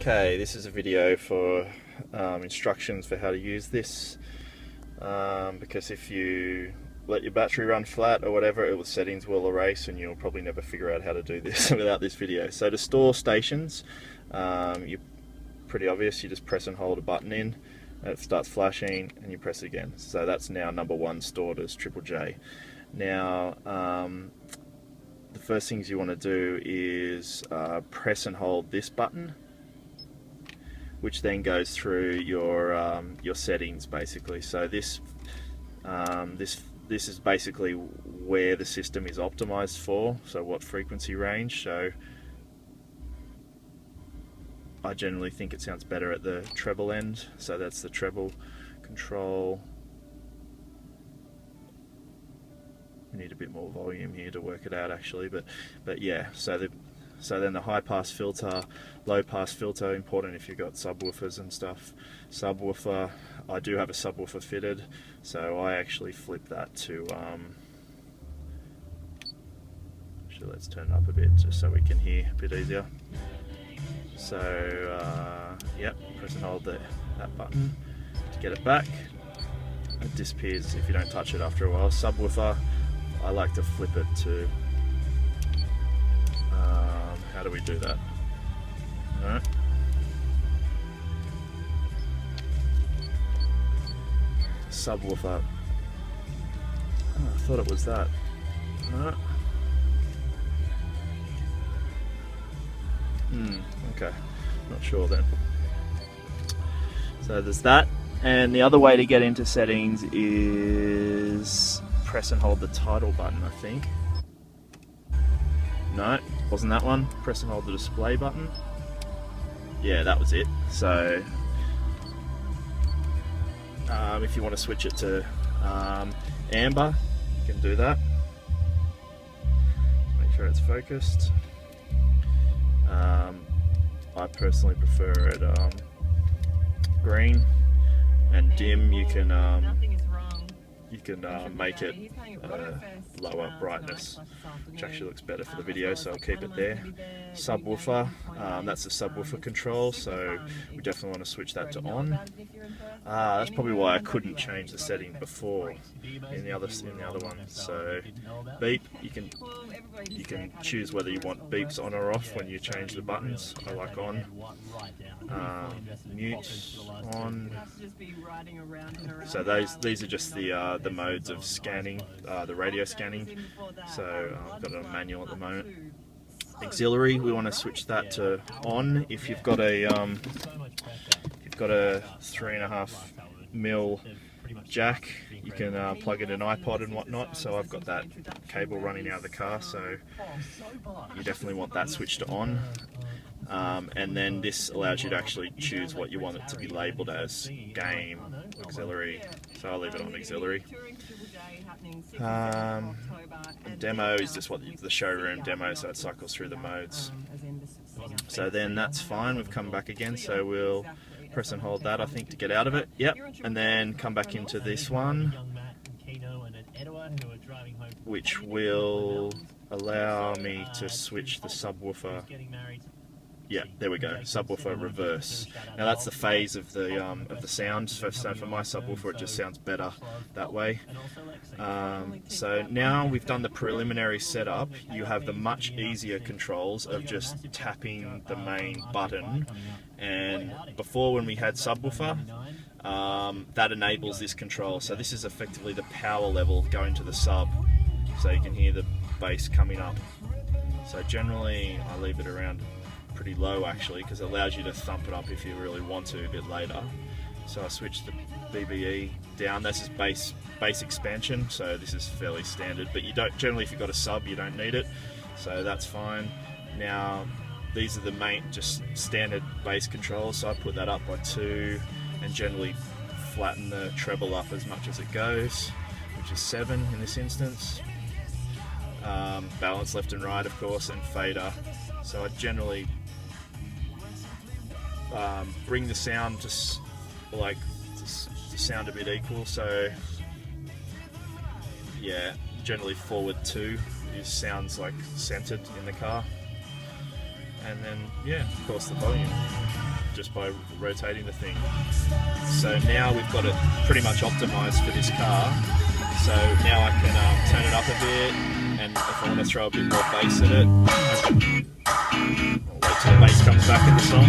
Okay, this is a video for instructions for how to use this, because if you let your battery run flat or whatever, settings will erase and you'll probably never figure out how to do this without this video. So to store stations, you're pretty obvious, you just press and hold a button in, and it starts flashing and you press it again. So that's now number one stored as J. Now the first things you want to do is press and hold this button, which then goes through your settings basically. So this is basically where the system is optimized for, so what frequency range. So I generally think it sounds better at the treble end, so that's the treble control. We need a bit more volume here to work it out actually, but yeah, so then the high pass filter, low pass filter, important if you've got subwoofers and stuff. Subwoofer, I do have a subwoofer fitted, so I actually flip that to, actually let's turn it up a bit just so we can hear a bit easier. So yep, press and hold that button to get it back. It disappears if you don't touch it after a while. Subwoofer, I like to flip it to, how do we do that? No. Subwoofer. Oh, I thought it was that. No. Okay. Not sure then. So there's that. And the other way to get into settings is press and hold the title button, I think. No, wasn't that one. Press and hold the display button. Yeah, that was it. So if you want to switch it to amber, you can do that. Make sure it's focused. I personally prefer it green, and dim you can make it lower brightness, which actually looks better for the video, so I'll keep it there. Subwoofer, that's the subwoofer control, so we definitely want to switch that to on. That's probably why I couldn't change the setting before in the other one. So beep, you can choose whether you want beeps on or off when you change the buttons. I like on. Mute, on. So these are just the modes of scanning, the radio scanning. So I've got it on manual at the moment. Auxiliary, we want to switch that to on. If you've got a 3.5mm jack, you can plug in an iPod and whatnot. So I've got that cable running out of the car, so you definitely want that switched to on. And then this allows you to actually choose what you want it to be labelled as: game, auxiliary. So I'll leave it on auxiliary. Demo is just what the showroom demo, so it cycles through the modes. So then that's fine, we've come back again, so we'll press and hold that, I think, to get out of it. Yep, and then come back into this one, which will allow me to switch the subwoofer. Yeah, there we go, subwoofer reverse. Now that's the phase of the sound, so for my subwoofer it just sounds better that way. So now we've done the preliminary setup, you have the much easier controls of just tapping the main button. And before, when we had subwoofer, that enables this control. So this is effectively the power level going to the sub, so you can hear the bass coming up. So generally I leave it around pretty low actually, because it allows you to thump it up if you really want to a bit later. So I switched the BBE down. This is bass expansion, so this is fairly standard, but you don't generally, if you've got a sub, you don't need it, so that's fine. Now these are the main just standard bass controls, so I put that up by 2 and generally flatten the treble up as much as it goes, which is 7 in this instance. Balance left and right, of course, and fader. So I generally bring the sound to sound a bit equal. So yeah, generally forward 2 sounds like centered in the car, and then yeah, of course the volume. just by rotating the thing. So now we've got it pretty much optimized for this car. So now I can turn it up a bit, and if I want to throw a bit more bass at it, I'll wait till the bass comes back in the song.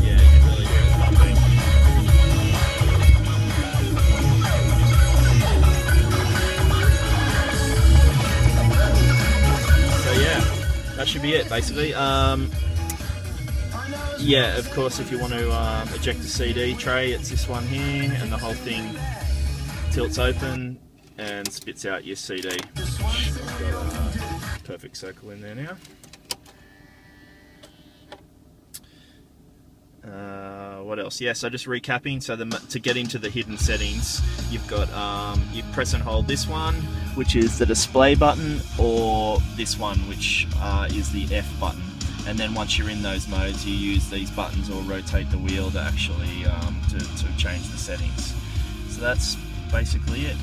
Yeah, you can really hear it thumping. So yeah, that should be it basically. Yeah, of course, if you want to eject the CD tray, it's this one here, and the whole thing tilts open and spits out your CD. I've got a perfect circle in there now. What else? Yeah, so just recapping. So to get into the hidden settings, you've got you press and hold this one, which is the display button, or this one, which is the F button. And then once you're in those modes, you use these buttons or rotate the wheel to actually to change the settings. So that's basically it.